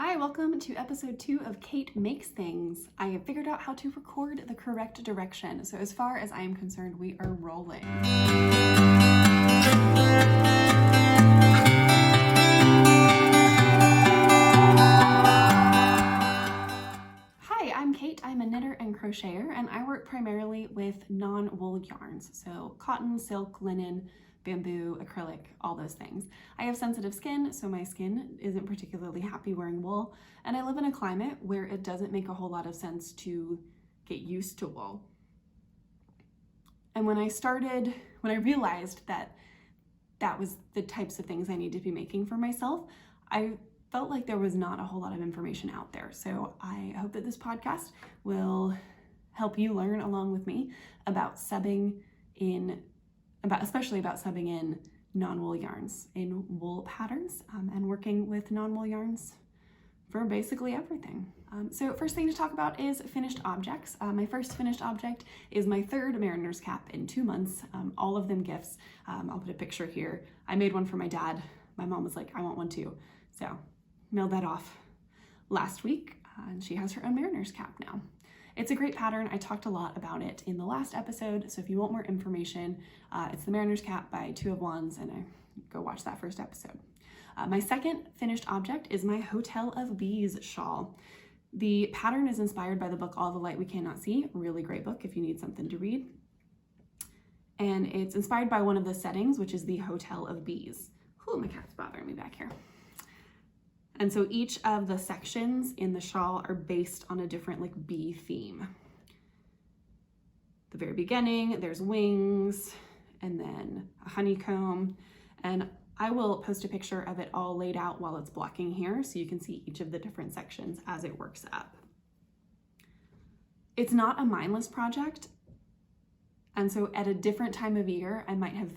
Hi, welcome to episode 2 of Kate Makes Things. I have figured out how to record the correct direction, so as far as I am concerned, we are rolling. Hi, I'm Kate. I'm a knitter and crocheter, and I work primarily with non-wool yarns, so cotton, silk, linen, bamboo, acrylic, all those things. I have sensitive skin, so my skin isn't particularly happy wearing wool, and I live in a climate where it doesn't make a whole lot of sense to get used to wool. And when I realized that that was the types of things I need to be making for myself, I felt like there was not a whole lot of information out there. So I hope that this podcast will help you learn along with me about especially about subbing in non-wool yarns in wool patterns and working with non-wool yarns for basically everything. So first thing to talk about is finished objects. My first finished object is my third mariner's cap in 2 months, all of them gifts. I'll put a picture here. I made one for my dad. My mom was like, I want one too. So mailed that off last week and she has her own mariner's cap now. It's a great pattern. I talked a lot about it in the last episode, so if you want more information, it's the Mariner's Cap by 2 of Wands, and go watch that first episode. My second finished object is my Hotel of Bees shawl. The pattern is inspired by the book All the Light We Cannot See, really great book if you need something to read. And it's inspired by one of the settings, which is the Hotel of Bees. Ooh, my cat's bothering me back here. And so each of the sections in the shawl are based on a different bee theme. The very beginning, there's wings, and then a honeycomb. And I will post a picture of it all laid out while it's blocking here so you can see each of the different sections as it works up. It's not a mindless project. And so at a different time of year, I might have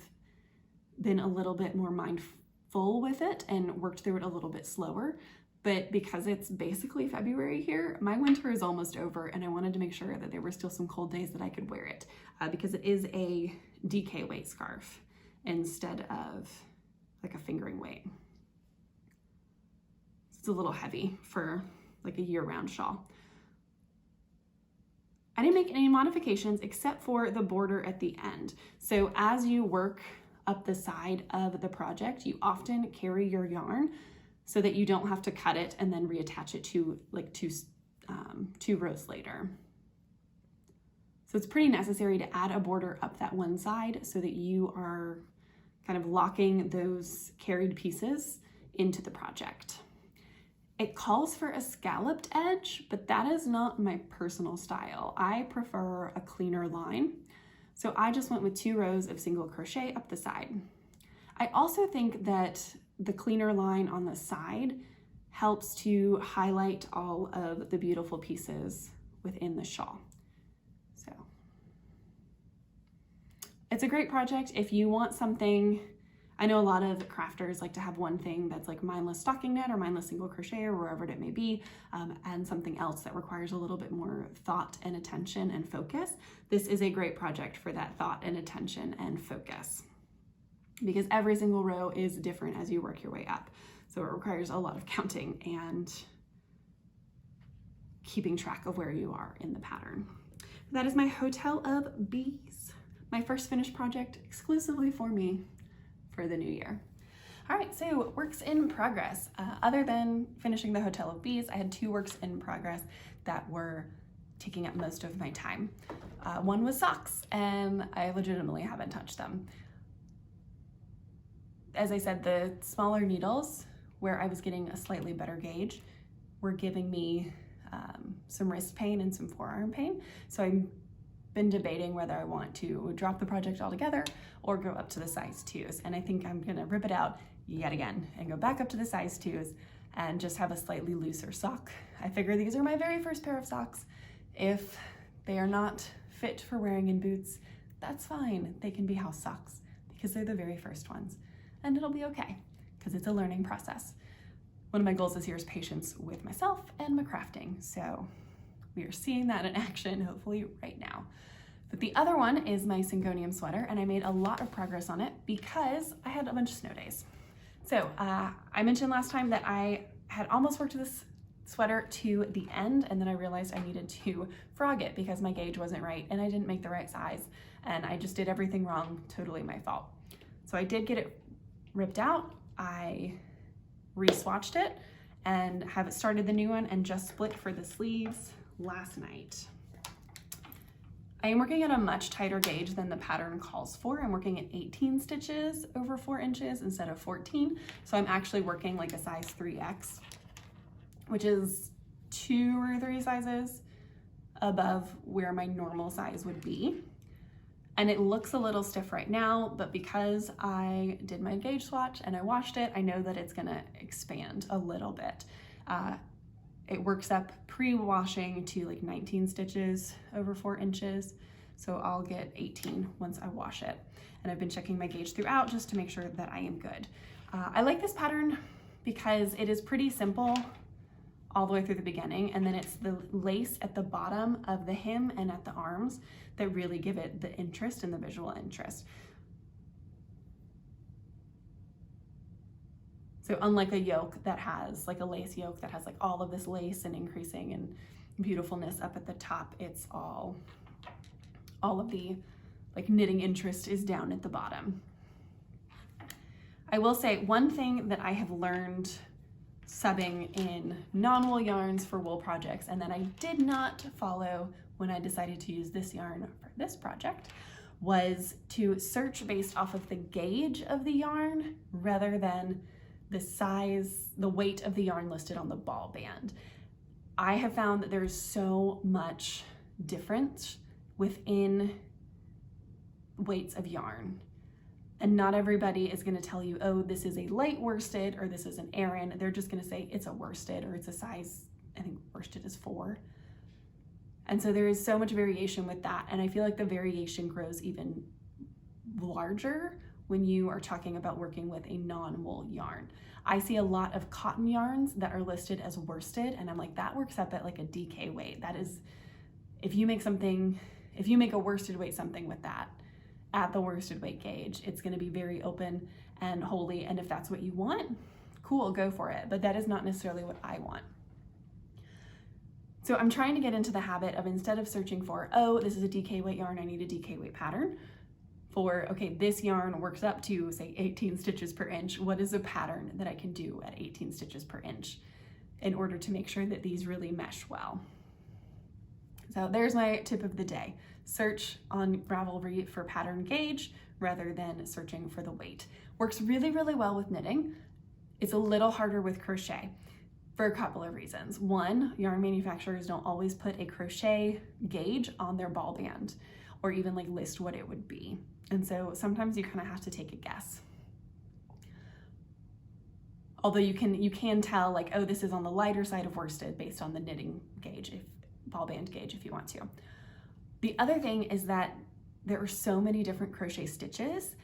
been a little bit more mindful with it and worked through it a little bit slower, but because it's basically February here, my winter is almost over and I wanted to make sure that there were still some cold days that I could wear it because it is a DK weight scarf instead of like a fingering weight. It's a little heavy for like a year-round shawl. I didn't make any modifications except for the border at the end. So as you work up the side of the project, you often carry your yarn so that you don't have to cut it and then reattach it to like two rows later. So it's pretty necessary to add a border up that one side so that you are kind of locking those carried pieces into the project. It calls for a scalloped edge, but that is not my personal style. I prefer a cleaner line. So I just went with 2 rows of single crochet up the side. I also think that the cleaner line on the side helps to highlight all of the beautiful pieces within the shawl. So it's a great project if you want something. I know a lot of crafters like to have one thing that's like mindless stocking knit or mindless single crochet or wherever it may be, and something else that requires a little bit more thought and attention and focus. This is a great project for that thought and attention and focus because every single row is different as you work your way up. So it requires a lot of counting and keeping track of where you are in the pattern. That is my Hotel of Bees, my first finished project exclusively for me for the new year. All right, so works in progress. Other than finishing the Hotel of Bees, I had 2 works in progress that were taking up most of my time. One was socks, and I legitimately haven't touched them. As I said, the smaller needles, where I was getting a slightly better gauge, were giving me some wrist pain and some forearm pain. So I've been debating whether I want to drop the project altogether or go up to the size 2s. And I think I'm gonna rip it out yet again and go back up to the size 2s and just have a slightly looser sock. I figure these are my very first pair of socks. If they are not fit for wearing in boots, that's fine. They can be house socks because they're the very first ones. And it'll be okay because it's a learning process. One of my goals this year is patience with myself and my crafting. So we are seeing that in action, hopefully right now. But the other one is my Syngonium sweater, and I made a lot of progress on it because I had a bunch of snow days. So I mentioned last time that I had almost worked this sweater to the end, and then I realized I needed to frog it because my gauge wasn't right and I didn't make the right size and I just did everything wrong, totally my fault. So I did get it ripped out. I re-swatched it and have started the new one and just split for the sleeves last night. I am working at a much tighter gauge than the pattern calls for. I'm working at 18 stitches over 4 inches instead of 14. So I'm actually working like a size 3X, which is 2 or 3 sizes above where my normal size would be. And it looks a little stiff right now, but because I did my gauge swatch and I washed it, I know that it's gonna expand a little bit. It works up pre-washing to like 19 stitches over 4 inches. So I'll get 18 once I wash it. And I've been checking my gauge throughout just to make sure that I am good. I like this pattern because it is pretty simple all the way through the beginning. And then it's the lace at the bottom of the hem and at the arms that really give it the interest and the visual interest. So unlike a yoke that has like a lace yoke that has like all of this lace and increasing and beautifulness up at the top, it's all of the like knitting interest is down at the bottom. I will say one thing that I have learned subbing in non-wool yarns for wool projects, and that I did not follow when I decided to use this yarn for this project, was to search based off of the gauge of the yarn rather than the size, the weight of the yarn listed on the ball band. I have found that there's so much difference within weights of yarn. And not everybody is gonna tell you, oh, this is a light worsted or this is an Aran. They're just gonna say it's a worsted or it's a size, I think worsted is 4. And so there is so much variation with that. And I feel like the variation grows even larger when you are talking about working with a non-wool yarn. I see a lot of cotton yarns that are listed as worsted, and I'm like, that works up at like a DK weight. That is, if you make a worsted weight something with that at the worsted weight gauge, it's gonna be very open and holy, and if that's what you want, cool, go for it. But that is not necessarily what I want. So I'm trying to get into the habit of, instead of searching for, oh, this is a DK weight yarn, I need a DK weight pattern, for, okay, this yarn works up to say 18 stitches per inch. What is a pattern that I can do at 18 stitches per inch in order to make sure that these really mesh well? So there's my tip of the day. Search on Ravelry for pattern gauge rather than searching for the weight. Works really, really well with knitting. It's a little harder with crochet for a couple of reasons. One, yarn manufacturers don't always put a crochet gauge on their ball band or even like list what it would be. And so sometimes you kind of have to take a guess. Although you can tell like, oh, this is on the lighter side of worsted based on the knitting gauge, ball band gauge if you want to. The other thing is that there are so many different crochet stitches,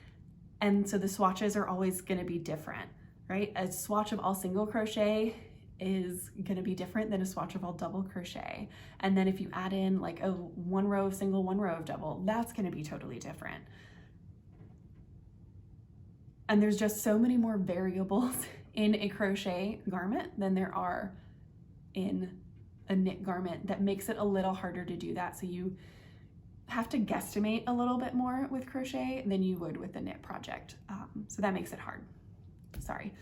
and so the swatches are always going to be different, right? A swatch of all single crochet is going to be different than a swatch of all double crochet. And then if you add in like, oh, 1 row of single, 1 row of double, that's going to be totally different. And there's just so many more variables in a crochet garment than there are in a knit garment that makes it a little harder to do that. So you have to guesstimate a little bit more with crochet than you would with a knit project. So that makes it hard, sorry.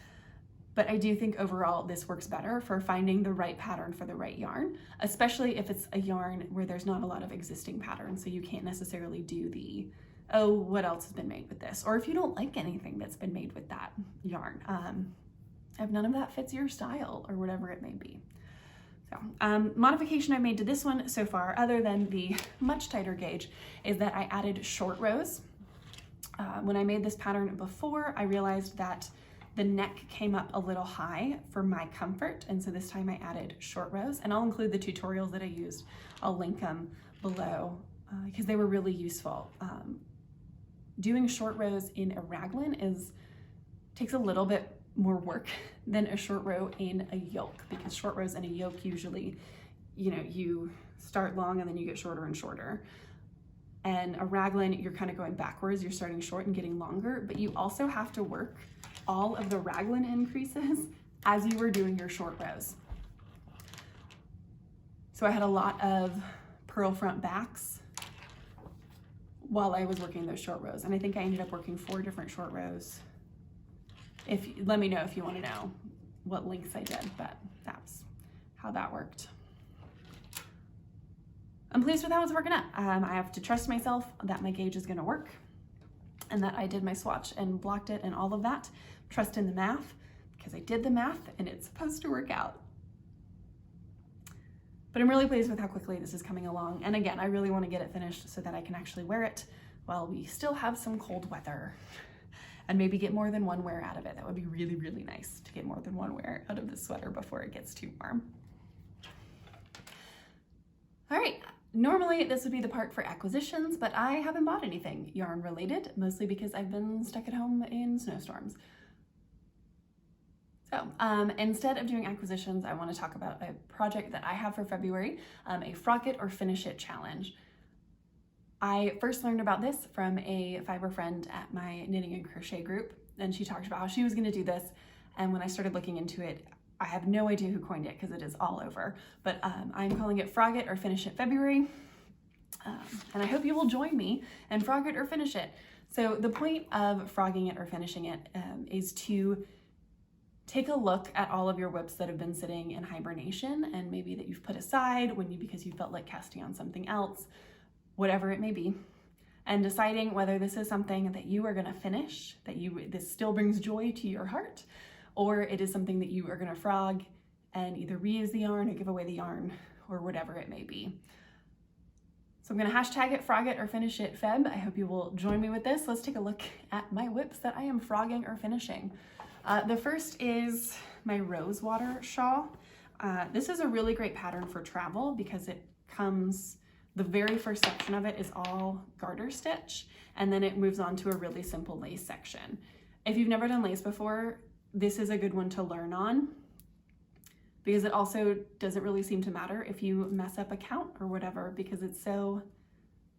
But I do think overall this works better for finding the right pattern for the right yarn, especially if it's a yarn where there's not a lot of existing patterns. So you can't necessarily do the, oh, what else has been made with this? Or if you don't like anything that's been made with that yarn, if none of that fits your style or whatever it may be. So modification I made to this one so far, other than the much tighter gauge, is that I added short rows. When I made this pattern before, I realized that the neck came up a little high for my comfort, and so this time I added short rows, and I'll include the tutorials that I used. I'll link them below because they were really useful. Doing short rows in a raglan takes a little bit more work than a short row in a yoke, because short rows in a yoke usually, you start long and then you get shorter and shorter. And a raglan, you're kind of going backwards, you're starting short and getting longer, but you also have to work all of the raglan increases as you were doing your short rows. So I had a lot of purl front backs while I was working those short rows. And I think I ended up working 4 different short rows. Let me know if you want to know what lengths I did, but that's how that worked. I'm pleased with how it's working out. I have to trust myself that my gauge is going to work and that I did my swatch and blocked it and all of that. Trust in the math because I did the math and it's supposed to work out. But I'm really pleased with how quickly this is coming along. And again, I really want to get it finished so that I can actually wear it while we still have some cold weather and maybe get more than one wear out of it. That would be really, really nice to get more than one wear out of this sweater before it gets too warm. All right, normally this would be the part for acquisitions, but I haven't bought anything yarn related, mostly because I've been stuck at home in snowstorms. So instead of doing acquisitions, I want to talk about a project that I have for February, a Frock It or Finish It challenge. I first learned about this from a fiber friend at my knitting and crochet group, and she talked about how she was going to do this. And when I started looking into it, I have no idea who coined it because it is all over, but I'm calling it Frog It or Finish It February. And I hope you will join me and frog it or finish it. So the point of frogging it or finishing it is to take a look at all of your whips that have been sitting in hibernation and maybe that you've put aside because you felt like casting on something else, whatever it may be, and deciding whether this is something that you are going to finish, this still brings joy to your heart, or it is something that you are going to frog and either reuse the yarn or give away the yarn or whatever it may be. So I'm going to hashtag it, frog it or finish it Feb. I hope you will join me with this. Let's take a look at my whips that I am frogging or finishing. The first is my Rosewater shawl. This is a really great pattern for travel because the very first section of it is all garter stitch, and then it moves on to a really simple lace section. If you've never done lace before, this is a good one to learn on because it also doesn't really seem to matter if you mess up a count or whatever, because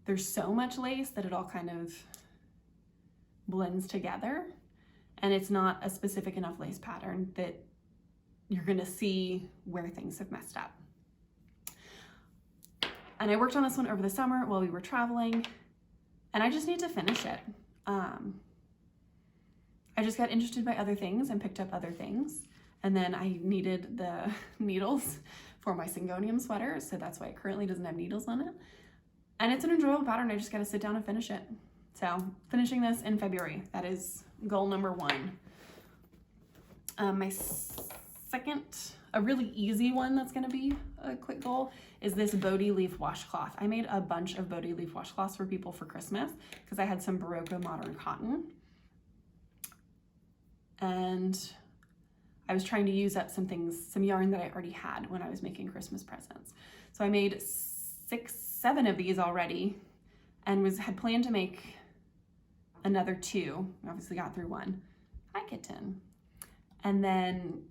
there's so much lace that it all kind of blends together. And it's not a specific enough lace pattern that you're gonna see where things have messed up. And I worked on this one over the summer while we were traveling, and I just need to finish it. I just got interested by other things and picked up other things. And then I needed the needles for my Syngonium sweater, so that's why it currently doesn't have needles on it. And it's an enjoyable pattern, I just gotta sit down and finish it. So finishing this in February, that is goal number 1. My second, a really easy one that's gonna be a quick goal, is this Bodhi leaf washcloth. I made a bunch of Bodhi leaf washcloths for people for Christmas because I had some Barocco modern cotton. And I was trying to use up some yarn that I already had when I was making Christmas presents. So I made 7 of these already and had planned to make another 2. Obviously got through 1. Hi, kitten. And then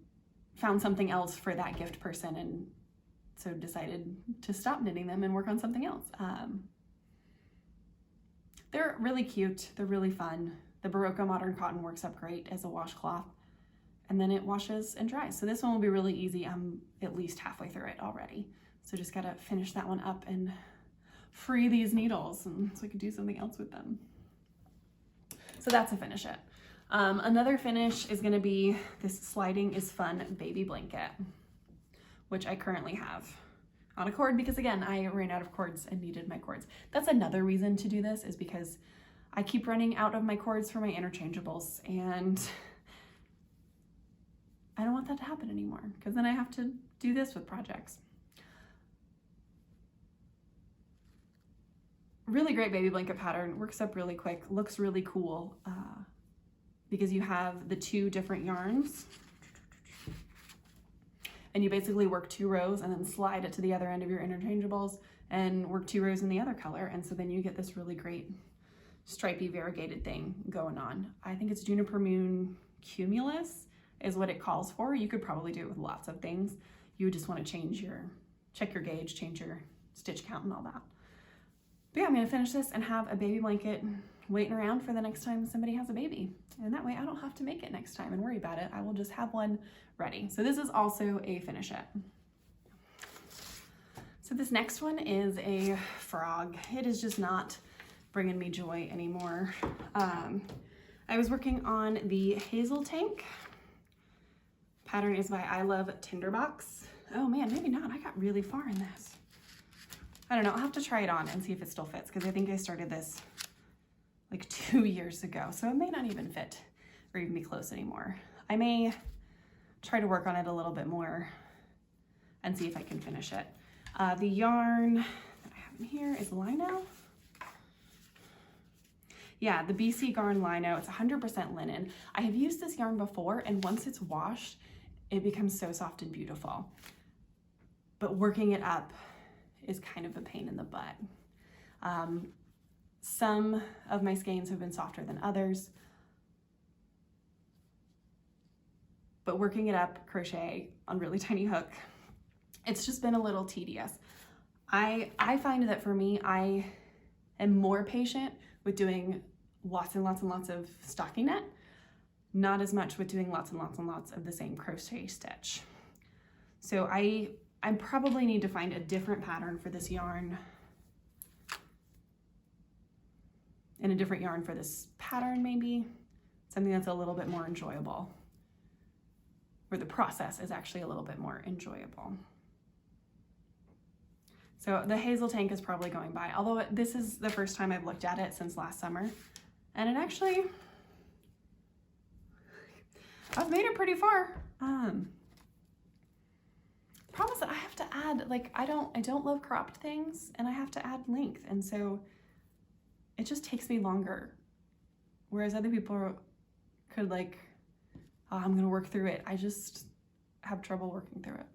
found something else for that gift person, and so decided to stop knitting them and work on something else. They're really cute. They're really fun. The Barocco modern cotton works up great as a washcloth, and then it washes and dries. So this one will be really easy. I'm at least halfway through it already. So just gotta finish that one up and free these needles so I can do something else with them. So that's a finish it. Another finish is gonna be this Sliding is Fun baby blanket, which I currently have on a cord because again, I ran out of cords and needed my cords. That's another reason to do this, is because I keep running out of my cords for my interchangeables, and I don't want that to happen anymore because then I have to do this with projects. Really great baby blanket pattern, works up really quick, looks really cool because you have the 2 different yarns and you basically work 2 rows and then slide it to the other end of your interchangeables and work 2 rows in the other color, and so then you get this really great stripy variegated thing going on. I think it's Juniper Moon Cumulus is what it calls for. You could probably do it with lots of things. You would just want to check your gauge, change your stitch count and all that. But yeah, I'm gonna finish this and have a baby blanket waiting around for the next time somebody has a baby. And that way I don't have to make it next time and worry about it. I will just have one ready. So this is also a finish it. So this next one is a frog. It is just not bringing me joy anymore. I was working on the Hazel Tank. Pattern is by I Love Tinderbox. Oh man, maybe not. I got really far in this. I don't know. I'll have to try it on and see if it still fits, because I think I started this like 2 years ago. So it may not even fit or even be close anymore. I may try to work on it a little bit more and see if I can finish it. The yarn that I have in here is lino. Yeah, the BC Garn Lino. It's 100% linen. I have used this yarn before, and once it's washed, it becomes so soft and beautiful. But working it up is kind of a pain in the butt. Some of my skeins have been softer than others, but working it up crochet on really tiny hook, it's just been a little tedious. I find that for me, I am more patient with doing lots and lots and lots of stockinette, not as much with doing lots and lots and lots of the same crochet stitch. So I probably need to find a different pattern for this yarn and a different yarn for this pattern, maybe something that's a little bit more enjoyable, where the process is actually a little bit more enjoyable. So the Hazel Tank is probably going by, although this is the first time I've looked at it since last summer, and it actually, I've made it pretty far. Problem is that I have to add, like, I don't love cropped things, and I have to add length, and so it just takes me longer. Whereas other people could like, oh, I'm gonna work through it. I just have trouble working through it.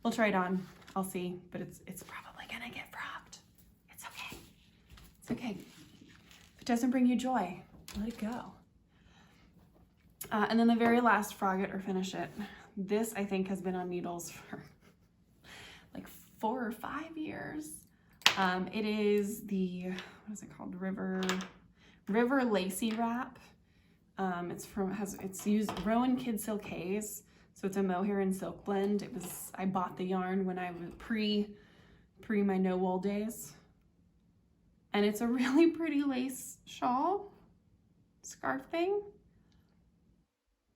We'll try it on, I'll see, but it's probably gonna get frogged. It's okay, it's okay. If it doesn't bring you joy, let it go. And then the very last frog it or finish it. This I think has been on needles for like 4 or 5 years. It is the, what is it called? River Lacy Wrap. It's used Rowan Kid Silkays. So it's a mohair and silk blend. I bought the yarn when I was pre my no wool days. And it's a really pretty lace shawl, scarf thing.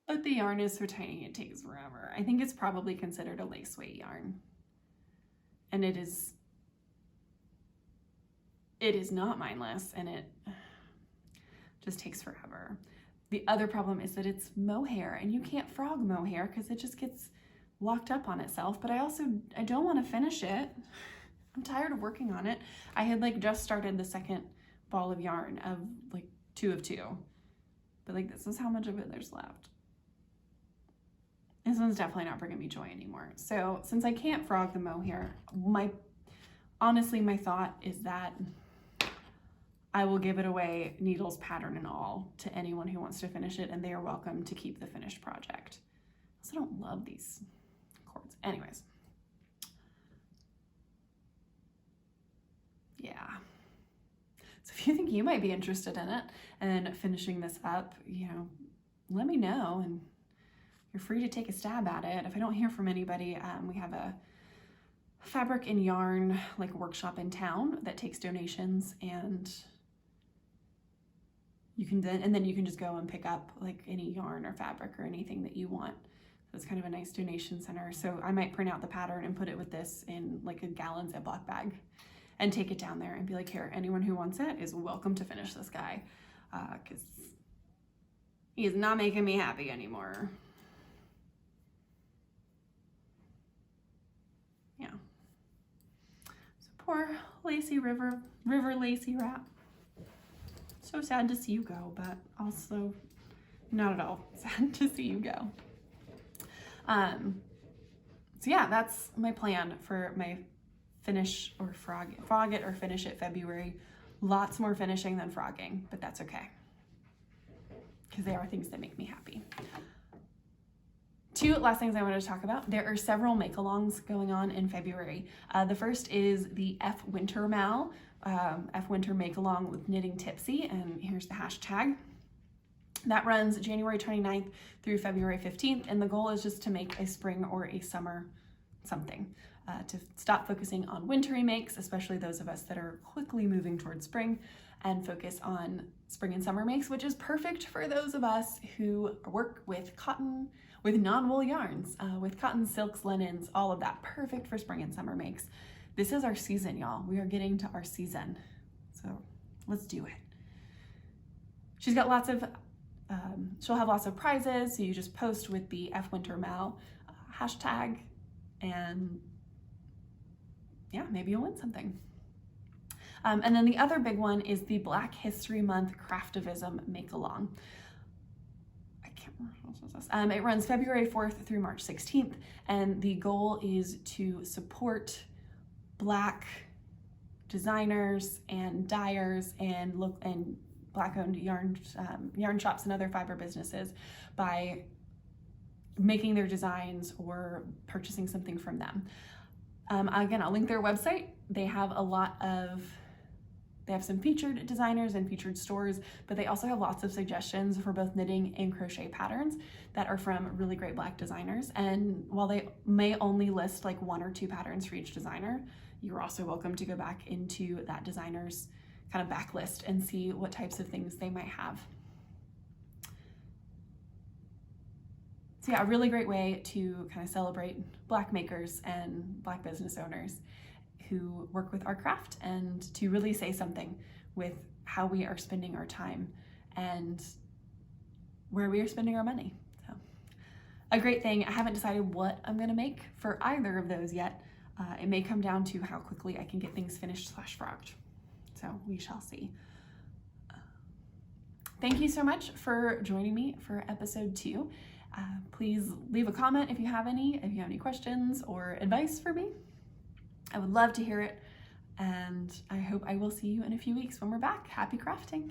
But the yarn is so tiny, it takes forever. I think it's probably considered a lace weight yarn. And it is not mindless, and it just takes forever. The other problem is that it's mohair, and you can't frog mohair because it just gets locked up on itself. But I don't want to finish it. I'm tired of working on it. I had like just started the second ball of yarn of like 2 of 2. But like, this is how much of it there's left. This one's definitely not bringing me joy anymore. So since I can't frog the mohair, honestly, my thought is that I will give it away, needles, pattern, and all, to anyone who wants to finish it, and they are welcome to keep the finished project. I also don't love these cords. Anyways. Yeah. So if you think you might be interested in it and finishing this up, let me know, and you're free to take a stab at it. If I don't hear from anybody, we have a fabric and yarn like workshop in town that takes donations, and you can then you can just go and pick up like any yarn or fabric or anything that you want. So it's kind of a nice donation center. So I might print out the pattern and put it with this in like a gallon Ziploc bag and take it down there and be like, here, anyone who wants it is welcome to finish this guy, because he is not making me happy anymore. Yeah. So poor Lacy River Lacy Wrap. So sad to see you go, but also not at all sad to see you go. So yeah, that's my plan for my finish or frog it or finish it February. Lots more finishing than frogging, but that's okay, because they are things that make me happy. two last things I wanted to talk about. There are several make-alongs going on in February. The first is the F Winter Mal, F Winter Make-Along with Knitting Tipsy, and here's the hashtag. That runs January 29th through February 15th, and the goal is just to make a spring or a summer something. To stop focusing on wintry makes, especially those of us that are quickly moving towards spring, and focus on spring and summer makes, which is perfect for those of us who work with cotton, with non-wool yarns, with cotton, silks, linens, all of that. Perfect for spring and summer makes. This is our season, y'all. We are getting to our season. So let's do it. She's got lots of, she'll have lots of prizes. So you just post with the F Winter Mal hashtag, and yeah, maybe you'll win something. And then the other big one is the Black History Month Craftivism Make-Along. I can't remember what this is. It runs February 4th through March 16th, and the goal is to support Black designers and dyers and Black-owned yarn shops and other fiber businesses by making their designs or purchasing something from them. Again, I'll link their website. They have some featured designers and featured stores, but they also have lots of suggestions for both knitting and crochet patterns that are from really great Black designers. And while they may only list like 1 or 2 patterns for each designer, you're also welcome to go back into that designer's kind of backlist and see what types of things they might have. So yeah, a really great way to kind of celebrate Black makers and Black business owners who work with our craft, and to really say something with how we are spending our time and where we are spending our money. So a great thing. I haven't decided what I'm gonna make for either of those yet. It may come down to how quickly I can get things finished / frogged. So we shall see. Thank you so much for joining me for episode 2. Please leave a comment if you have any questions or advice for me. I would love to hear it, and I hope I will see you in a few weeks when we're back. Happy crafting!